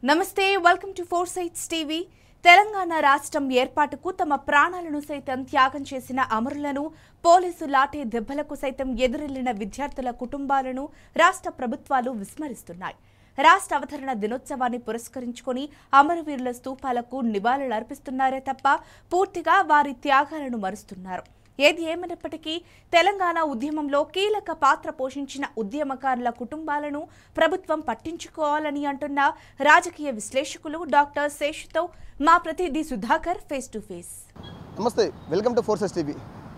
నమస్తే welcome to four sites TV. Telangana రాష్ట్రం ఏర్పాటుకు తమ ప్రాణాలను సైతం త్యాగం చేసిన అమరులను, పోలీసు లాఠీ దెబ్బలకు సైతం ఎదురెళ్లిన విద్యార్థుల కుటుంబాలను రాష్ట్ర ప్రభుత్వాలు విస్మరిస్తున్నాయి. రాష్ట్ర అవతరణ దినోత్సవాన్ని పురస్కరించుకొని అమరవీరుల స్తూపాలకు నివాళులర్పిస్తున్నారే తప్ప పూర్తిగా వారి త్యాగాలను మరుస్తున్నారు. ఏది ఏమైనప్పటికీ తెలంగాణ ఉద్యమంలో కీలక పాత్ర పోషించిన ఉద్యమకారుల కుటుంబాలను ప్రభుత్వం పట్టించుకోవాలని అంటున్న రాజకీయ విశ్లేషకులు డాక్టర్ శేషుతో మా ప్రతినిధి సుధాకర్ ఫేస్ టు ఫేస్. నమస్తే, welcome to four sites TV.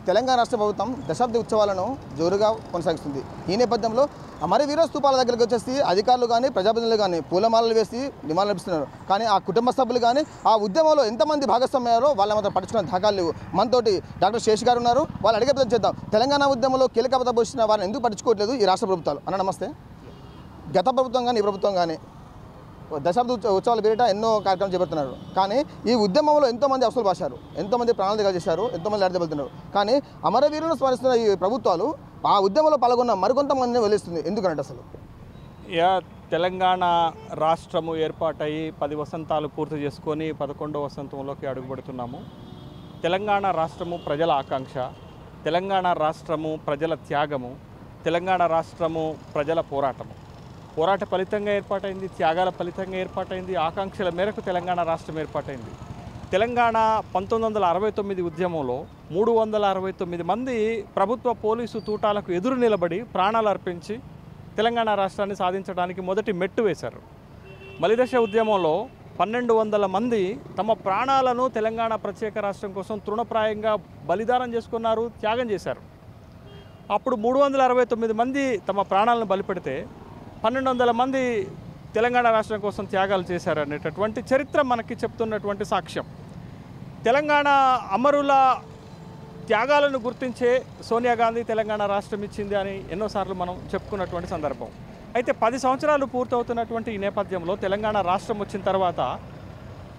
Telangana రాష్ట్ర ప్రభుత్వం దశాబ్ది ఉత్సవాలను జోరుగా కొనసాగిస్తుంది. ఈ నేపథ్యంలో అమరవీర స్తూపాల దగ్గరికి వచ్చేసి అధికారులు కానీ ప్రజాప్రతినిధులు కానీ పూలమాలలు వేసి నివాళులర్పిస్తున్నారు. కానీ ఆ కుటుంబ సభ్యులు కానీ ఆ ఉద్యమంలో ఎంతమంది భాగస్వామ్యారో వాళ్ళ మాత్రం పట్టించుకున్న దాఖలు లేవు. మనతోటి డాక్టర్ శేష్ గారు ఉన్నారు. వాళ్ళు అడిగే ప్రయత్నం చేద్దాం. తెలంగాణ ఉద్యమంలో కీలక పాత్ర పోషించిన వారిని ఎందుకు పట్టించుకోవట్లేదు ఈ రాష్ట్ర ప్రభుత్వాలు? అన్న నమస్తే. గత ప్రభుత్వం కానీ ఈ ప్రభుత్వం కానీ దశాబ్ది ఉత్సవాల పేరిట ఎన్నో కార్యక్రమాలు చేపడుతున్నారు. కానీ ఈ ఉద్యమంలో ఎంతోమంది అసలు భాషారు, ఎంతోమంది ప్రాణాలు దిగా చేశారు, ఎంతోమంది అర్థపెడుతున్నారు. కానీ అమరవీరులను స్మరిస్తున్న ఈ ప్రభుత్వాలు ఆ ఉద్యమంలో పాల్గొన్న మరికొంతమందిని వెలిస్తుంది. ఎందుకంటే అసలు తెలంగాణ రాష్ట్రము ఏర్పాటయ్యి 10 వసంతాలు పూర్తి చేసుకొని 11వ వసంతంలోకి అడుగుపెడుతున్నాము. తెలంగాణ రాష్ట్రము ప్రజల ఆకాంక్ష, తెలంగాణ రాష్ట్రము ప్రజల త్యాగము, తెలంగాణ రాష్ట్రము ప్రజల పోరాట ఫలితంగా ఏర్పాటైంది, త్యాగాల ఫలితంగా ఏర్పాటైంది, ఆకాంక్షల మేరకు తెలంగాణ రాష్ట్రం ఏర్పాటైంది. తెలంగాణ 1969 ఉద్యమంలో 369 మంది ప్రభుత్వ పోలీసు తూటాలకు ఎదురు నిలబడి ప్రాణాలు అర్పించి తెలంగాణ రాష్ట్రాన్ని సాధించడానికి మొదటి మెట్టు వేశారు. మలిదశ ఉద్యమంలో 1200 మంది తమ ప్రాణాలను తెలంగాణ ప్రత్యేక రాష్ట్రం కోసం తృణప్రాయంగా బలిదానం చేసుకున్నారు, త్యాగం చేశారు. అప్పుడు 369 మంది తమ ప్రాణాలను బలిపెడితే 1200 మంది తెలంగాణ రాష్ట్రం కోసం త్యాగాలు చేశారనేటటువంటి చరిత్ర మనకి చెప్తున్నటువంటి సాక్ష్యం. తెలంగాణ అమరుల త్యాగాలను గుర్తించే సోనియా గాంధీ తెలంగాణ రాష్ట్రం ఇచ్చింది అని ఎన్నోసార్లు మనం చెప్పుకున్నటువంటి సందర్భం. అయితే 10 సంవత్సరాలు పూర్తవుతున్నటువంటి ఈ నేపథ్యంలో తెలంగాణ రాష్ట్రం వచ్చిన తర్వాత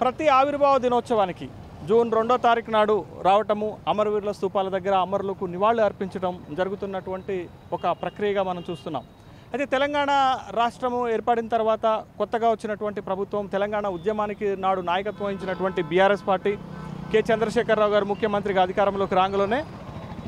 ప్రతి ఆవిర్భావ దినోత్సవానికి జూన్ 2వ తారీఖు నాడు రావటము, అమరవీరుల స్తూపాల దగ్గర అమరులకు నివాళులు అర్పించడం జరుగుతున్నటువంటి ఒక ప్రక్రియగా మనం చూస్తున్నాం. అయితే తెలంగాణ రాష్ట్రము ఏర్పడిన తర్వాత కొత్తగా వచ్చినటువంటి ప్రభుత్వం తెలంగాణ ఉద్యమానికి నాడు నాయకత్వం వహించినటువంటి బీఆర్ఎస్ పార్టీ కె చంద్రశేఖరరావు గారు ముఖ్యమంత్రిగా అధికారంలోకి రాగానే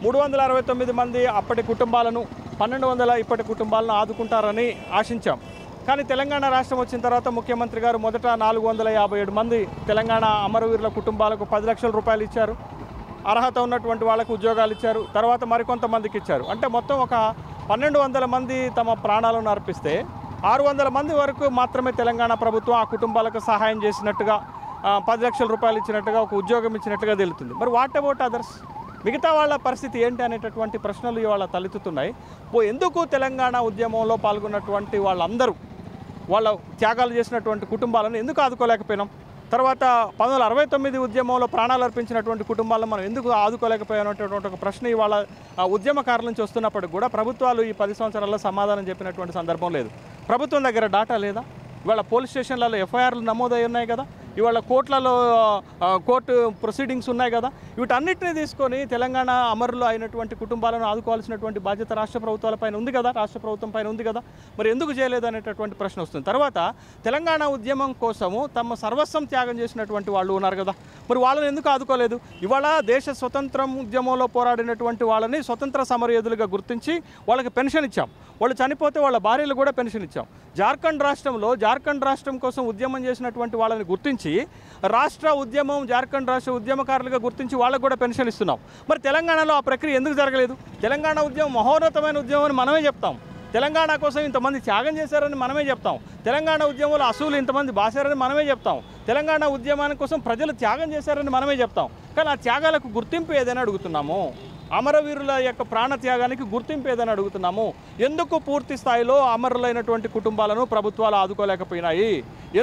369 మంది అప్పటి కుటుంబాలను 1200 ఇప్పటి కుటుంబాలను ఆదుకుంటారని ఆశించాం. కానీ తెలంగాణ రాష్ట్రం వచ్చిన తర్వాత ముఖ్యమంత్రి గారు మొదట 457 మంది తెలంగాణ అమరవీరుల కుటుంబాలకు 10 లక్షల రూపాయలు ఇచ్చారు. అర్హత ఉన్నటువంటి వాళ్ళకు ఉద్యోగాలు ఇచ్చారు. తర్వాత మరికొంతమందికి ఇచ్చారు. అంటే మొత్తం ఒక 1200 మంది తమ ప్రాణాలను అర్పిస్తే 600 మంది వరకు మాత్రమే తెలంగాణ ప్రభుత్వం ఆ కుటుంబాలకు సహాయం చేసినట్టుగా, 10 లక్షల రూపాయలు ఇచ్చినట్టుగా, ఒక ఉద్యోగం ఇచ్చినట్టుగా తెలుస్తుంది. మరి వాట్ అబౌట్ అదర్స్? మిగతా వాళ్ళ పరిస్థితి ఏంటి అనేటటువంటి ప్రశ్నలు ఇవాళ తలెత్తుతున్నాయి. ఎందుకు తెలంగాణ ఉద్యమంలో పాల్గొన్నటువంటి వాళ్ళందరూ వాళ్ళ త్యాగాలు చేసినటువంటి కుటుంబాలను ఎందుకు ఆదుకోలేకపోయినాం? తర్వాత 1969 ఉద్యమంలో ప్రాణాలు అర్పించినటువంటి కుటుంబాలను మనం ఎందుకు ఆదుకోలేకపోయినటువంటి ఒక ప్రశ్న ఇవాళ ఉద్యమకారుల నుంచి వస్తున్నప్పటికి కూడా ప్రభుత్వాలు ఈ 10 సంవత్సరాల్లో సమాధానం చెప్పినటువంటి సందర్భం లేదు. ప్రభుత్వం దగ్గర డాటా లేదా? ఇవాళ పోలీస్ స్టేషన్లలో ఎఫ్ఐఆర్లు నమోదై ఉన్నాయి కదా, ఇవాళ కోర్టులలో కోర్టు ప్రొసీడింగ్స్ ఉన్నాయి కదా. వీటన్నిటిని తీసుకొని తెలంగాణ అమరులు అయినటువంటి కుటుంబాలను ఆదుకోవాల్సినటువంటి బాధ్యత రాష్ట్ర ప్రభుత్వాల పైన ఉంది కదా, రాష్ట్ర ప్రభుత్వం పైన ఉంది కదా. మరి ఎందుకు చేయలేదు అనేటటువంటి ప్రశ్న వస్తుంది. తర్వాత తెలంగాణ ఉద్యమం కోసము తమ సర్వస్వం త్యాగం చేసినటువంటి వాళ్ళు ఉన్నారు కదా, మరి వాళ్ళని ఎందుకు ఆదుకోలేదు? ఇవాళ దేశ స్వతంత్రం ఉద్యమంలో పోరాడినటువంటి వాళ్ళని స్వతంత్ర సమరయోధులుగా గుర్తించి వాళ్ళకి పెన్షన్ ఇచ్చాం. వాళ్ళు చనిపోతే వాళ్ళ భార్యలు కూడా పెన్షన్ ఇచ్చాం. జార్ఖండ్ రాష్ట్రం కోసం ఉద్యమం చేసినటువంటి వాళ్ళని గుర్తించి రాష్ట్ర ఉద్యమం, జార్ఖండ్ రాష్ట్ర ఉద్యమకారులుగా గుర్తించి వాళ్ళకు కూడా పెన్షన్ ఇస్తున్నాం. మరి తెలంగాణలో ఆ ప్రక్రియ ఎందుకు జరగలేదు? తెలంగాణ ఉద్యమం మహోన్నతమైన ఉద్యమం అని మనమే చెప్తాం. తెలంగాణ కోసం ఇంతమంది త్యాగం చేశారని మనమే చెప్తాం. తెలంగాణ ఉద్యమంలో అసూలు ఇంతమంది బాసారని మనమే చెప్తాం. తెలంగాణ ఉద్యమాని కోసం ప్రజలు త్యాగం చేశారని మనమే చెప్తాం. కానీ ఆ త్యాగాలకు గుర్తింపు ఏదైనా అడుగుతున్నాము. అమరవీరుల యొక్క ప్రాణత్యాగానికి గుర్తింపు ఏదని అడుగుతున్నాము. ఎందుకు పూర్తి స్థాయిలో అమరులైనటువంటి కుటుంబాలను ప్రభుత్వాలు ఆదుకోలేకపోయినాయి?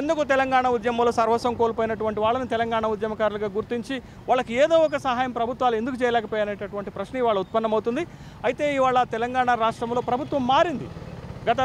ఎందుకు తెలంగాణ ఉద్యమంలో సర్వస్వం కోల్పోయినటువంటి వాళ్ళని తెలంగాణ ఉద్యమకారులుగా గుర్తించి వాళ్ళకి ఏదో ఒక సహాయం ప్రభుత్వాలు ఎందుకు చేయలేకపోయాయనేటటువంటి ప్రశ్న ఇవాళ ఉత్పన్నమవుతుంది. అయితే ఇవాళ తెలంగాణ రాష్ట్రంలో ప్రభుత్వం మారింది. గత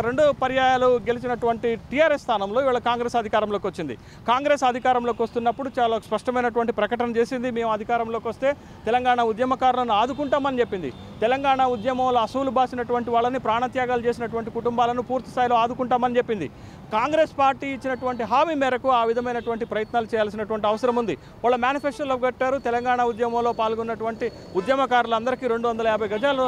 2 పర్యాయాలు గెలిచినటువంటి టీఆర్ఎస్ స్థానంలో ఇవాళ కాంగ్రెస్ అధికారంలోకి వచ్చింది. కాంగ్రెస్ అధికారంలోకి వస్తున్నప్పుడు చాలా స్పష్టమైనటువంటి ప్రకటన చేసింది. మేము అధికారంలోకి వస్తే తెలంగాణ ఉద్యమకారులను ఆదుకుంటామని చెప్పింది. తెలంగాణ ఉద్యమంలో అసూలు బాసినటువంటి వాళ్ళని, ప్రాణత్యాగాలు చేసినటువంటి కుటుంబాలను పూర్తి స్థాయిలో ఆదుకుంటామని చెప్పింది. కాంగ్రెస్ పార్టీ ఇచ్చినటువంటి హామీ మేరకు ఆ విధమైనటువంటి ప్రయత్నాలు చేయాల్సినటువంటి అవసరం ఉంది. వాళ్ళ మేనిఫెస్టోలో పెట్టారు, తెలంగాణ ఉద్యమంలో పాల్గొన్నటువంటి ఉద్యమకారులందరికీ 250 గజాలు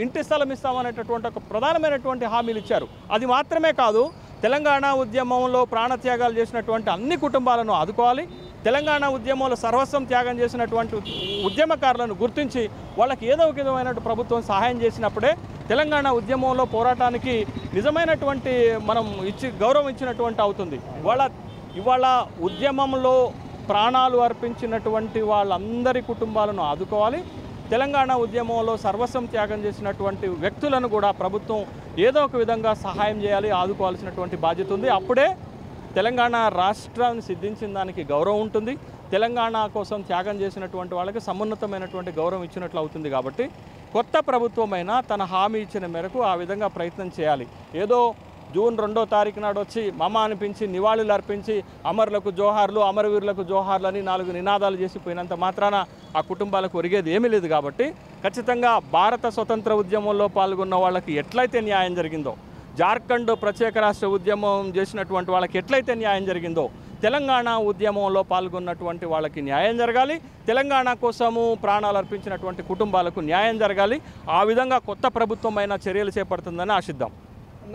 ఇంటి స్థలం ఇస్తామనేటటువంటి ఒక ప్రధానమైనటువంటి హామీలు ఇచ్చారు. అది మాత్రమే కాదు, తెలంగాణ ఉద్యమంలో ప్రాణత్యాగాలు చేసినటువంటి అన్ని కుటుంబాలను ఆదుకోవాలి, తెలంగాణ ఉద్యమంలో సర్వస్వం త్యాగం చేసినటువంటి ఉద్యమకారులను గుర్తించి వాళ్ళకి ఏదో ఒక విధమైన ప్రభుత్వం సహాయం చేసినప్పుడే తెలంగాణ ఉద్యమంలో పోరాటానికి నిజమైనటువంటి మనం గౌరవం ఇచ్చినటువంటి అవుతుంది. ఇవాళ ఉద్యమంలో ప్రాణాలు అర్పించినటువంటి వాళ్ళందరి కుటుంబాలను ఆదుకోవాలి, తెలంగాణ ఉద్యమంలో సర్వస్వం త్యాగం చేసినటువంటి వ్యక్తులను కూడా ప్రభుత్వం ఏదో ఒక విధంగా సహాయం చేయాలి, ఆదుకోవాల్సినటువంటి బాధ్యత ఉంది. అప్పుడే తెలంగాణ రాష్ట్రాన్ని సిద్ధించిన దానికి గౌరవం ఉంటుంది, తెలంగాణ కోసం త్యాగం చేసినటువంటి వాళ్ళకి సమున్నతమైనటువంటి గౌరవం ఇచ్చినట్లు అవుతుంది. కాబట్టి కొత్త ప్రభుత్వమైనా తన హామీ ఇచ్చిన మేరకు ఆ విధంగా ప్రయత్నం చేయాలి. ఏదో జూన్ 2వ తారీఖు నాడు వచ్చి మమ అనిపించి నివాళులు అర్పించి అమరులకు జోహార్లు, అమరవీరులకు జోహార్లు అని 4 నినాదాలు చేసిపోయినంత మాత్రాన ఆ కుటుంబాలకు ఒరిగేది ఏమీ లేదు. కాబట్టి ఖచ్చితంగా భారత స్వతంత్ర ఉద్యమంలో పాల్గొన్న వాళ్ళకి ఎట్లయితే న్యాయం జరిగిందో, జార్ఖండ్ ప్రత్యేక రాష్ట్ర ఉద్యమం చేసినటువంటి వాళ్ళకి ఎట్లయితే న్యాయం జరిగిందో, తెలంగాణ ఉద్యమంలో పాల్గొన్నటువంటి వాళ్ళకి న్యాయం జరగాలి, తెలంగాణ కోసము ప్రాణాలు అర్పించినటువంటి కుటుంబాలకు న్యాయం జరగాలి. ఆ విధంగా కొత్త ప్రభుత్వమైన చర్యలు చేపడుతుందని ఆశిద్దాం.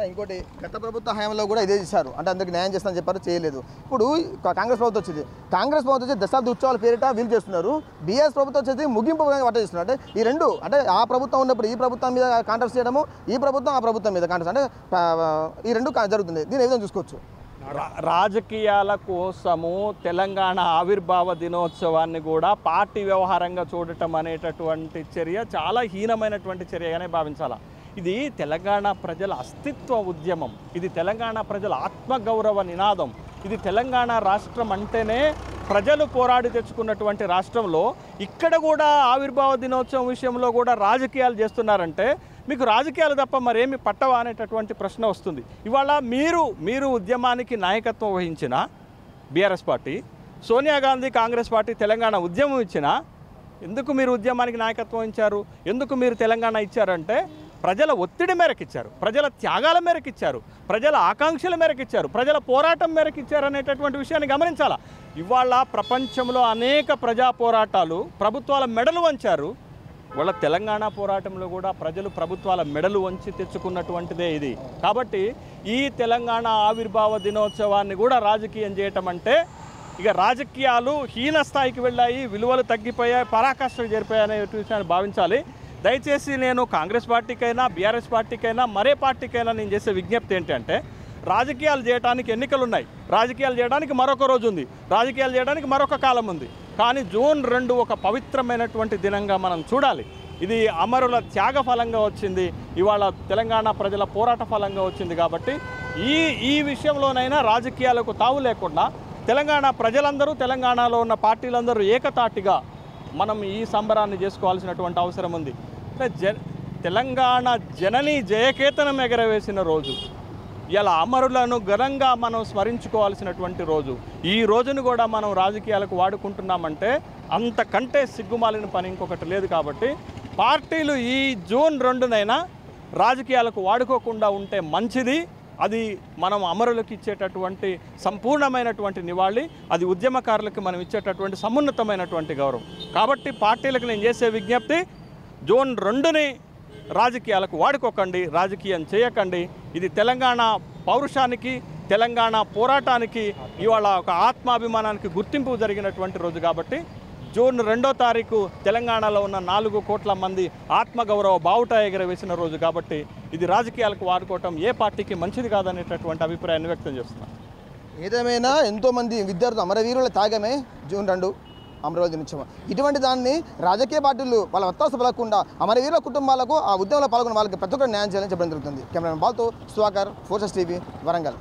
ఇంకోటి, గత ప్రభుత్వ హయాంలో కూడా ఇదే చేశారు, అంటే అందరికి న్యాయం చేస్తానని చెప్పారు, చేయలేదు. ఇప్పుడు కాంగ్రెస్ ప్రభుత్వం వచ్చింది, కాంగ్రెస్ ప్రభుత్వం వచ్చి దశాబ్ది ఉత్సవాల పేరిట వీలు చేస్తున్నారు, బీఆర్ఎస్ ప్రభుత్వం వచ్చేసి ముగింపు పట్ట చేస్తున్నారు. అంటే ఈ రెండు, అంటే ఆ ప్రభుత్వం ఉన్నప్పుడు ఈ ప్రభుత్వం మీద కాంట్రాక్ట్ చేయడము, ఈ ప్రభుత్వం ఆ ప్రభుత్వం మీద కాంట్రాక్ట్, అంటే ఈ రెండు జరుగుతుంది. దీన్ని ఏ విధంగా చూసుకోవచ్చు? రాజకీయాల కోసము తెలంగాణ ఆవిర్భావ దినోత్సవాన్ని కూడా పార్టీ వ్యవహారంగా చూడటం అనేటటువంటి చర్య చాలా హీనమైనటువంటి చర్యగానే భావించాలా. ఇది తెలంగాణ ప్రజల అస్తిత్వ ఉద్యమం, ఇది తెలంగాణ ప్రజల ఆత్మగౌరవ నినాదం, ఇది తెలంగాణ రాష్ట్రం అంటేనే ప్రజలు పోరాడి తెచ్చుకున్నటువంటి రాష్ట్రంలో ఇక్కడ కూడా ఆవిర్భావ దినోత్సవం విషయంలో కూడా రాజకీయాలు చేస్తున్నారంటే మీకు రాజకీయాలు తప్ప మరేమి పట్టవా అనేటటువంటి ప్రశ్న వస్తుంది. ఇవాళ మీరు ఉద్యమానికి నాయకత్వం వహించిన BRS party, Sonia Gandhi Congress party Telangana ఉద్యమం ఇచ్చినా ఎందుకు మీరు ఉద్యమానికి నాయకత్వం వహించారు, ఎందుకు మీరు తెలంగాణ ఇచ్చారంటే ప్రజల ఒత్తిడి మేరకు ఇచ్చారు, ప్రజల త్యాగాల మేరకు ఇచ్చారు, ప్రజల ఆకాంక్షల మేరకు ఇచ్చారు, ప్రజల పోరాటం మేరకు ఇచ్చారు అనేటటువంటి విషయాన్ని గమనించాలా. ఇవాళ ప్రపంచంలో అనేక ప్రజా పోరాటాలు ప్రభుత్వాల మెడలు వంచారు, వాళ్ళ తెలంగాణ పోరాటంలో కూడా ప్రజలు ప్రభుత్వాల మెడలు వంచి తెచ్చుకున్నటువంటిదే ఇది. కాబట్టి ఈ తెలంగాణ ఆవిర్భావ దినోత్సవాన్ని కూడా రాజకీయం చేయటం అంటే ఇక రాజకీయాలు హీన స్థాయికి వెళ్ళాయి, విలువలు తగ్గిపోయాయి, పరాకాష్ఠకు చేరిపోయాయి అనే విషయాన్ని భావించాలి. దయచేసి నేను కాంగ్రెస్ పార్టీకైనా బీఆర్ఎస్ పార్టీకైనా మరే పార్టీకైనా నేను చేసే విజ్ఞప్తి ఏంటంటే, రాజకీయాలు చేయడానికి ఎన్నికలు ఉన్నాయి, రాజకీయాలు చేయడానికి మరొక రోజు ఉంది, రాజకీయాలు చేయడానికి మరొక కాలం ఉంది. కానీ జూన్ 2 ఒక పవిత్రమైనటువంటి దినంగా మనం చూడాలి. ఇది అమరుల త్యాగ ఫలంగా వచ్చింది, ఇవాళ తెలంగాణ ప్రజల పోరాట ఫలంగా వచ్చింది. కాబట్టి ఈ విషయంలోనైనా రాజకీయాలకు తావు లేకుండా తెలంగాణ ప్రజలందరూ, తెలంగాణలో ఉన్న పార్టీలందరూ ఏకతాటిగా మనం ఈ సంబరాన్ని చేసుకోవాల్సినటువంటి అవసరం ఉంది. తెలంగాణ జనని జయకేతనం ఎగరవేసిన రోజు, ఇలా అమరులను ఘనంగా మనం స్మరించుకోవాల్సినటువంటి రోజు. ఈ రోజును కూడా మనం రాజకీయాలకు వాడుకుంటున్నామంటే అంతకంటే సిగ్గుమాలిన పని ఇంకొకటి లేదు. కాబట్టి పార్టీలు ఈ జూన్ 2నైనా రాజకీయాలకు వాడుకోకుండా ఉంటే మంచిది. అది మనం అమరులకు ఇచ్చేటటువంటి సంపూర్ణమైనటువంటి నివాళి, అది ఉద్యమకారులకు మనం ఇచ్చేటటువంటి సమున్నతమైనటువంటి గౌరవం. కాబట్టి పార్టీలకు నేను చేసే విజ్ఞప్తి, జూన్ 2ని రాజకీయాలకు వాడుకోకండి, రాజకీయం చేయకండి. ఇది తెలంగాణ పౌరుషానికి, తెలంగాణ పోరాటానికి, ఇవాళ ఒక ఆత్మాభిమానానికి గుర్తింపు జరిగినటువంటి రోజు. కాబట్టి జూన్ 2వ తారీఖు తెలంగాణలో ఉన్న 4 కోట్ల మంది ఆత్మగౌరవ బావుట ఎగరవేసిన రోజు. కాబట్టి ఇది రాజకీయాలకు వాడుకోవటం ఏ పార్టీకి మంచిది కాదనేటటువంటి అభిప్రాయాన్ని వ్యక్తం చేస్తున్నాను. ఏదేమైనా ఎంతోమంది విద్యార్థులు అమరవీరుల త్యాగమే జూన్ 2 అమరావతి దినోత్సవం. ఇటువంటి దాన్ని రాజకీయ పార్టీలు వాళ్ళ వత్తాసు పలకుండా అమరవీరుల కుటుంబాలకు, ఆ ఉద్యమంలో పాల్గొన్న వాళ్ళకి ప్రతి ఒక్కరు న్యాయం చేయాలని చెప్పడం జరుగుతుంది. కెమెరామెన్ బాల్తో సుధాకర్, ఫోర్సెస్ టీవీ, వరంగల్.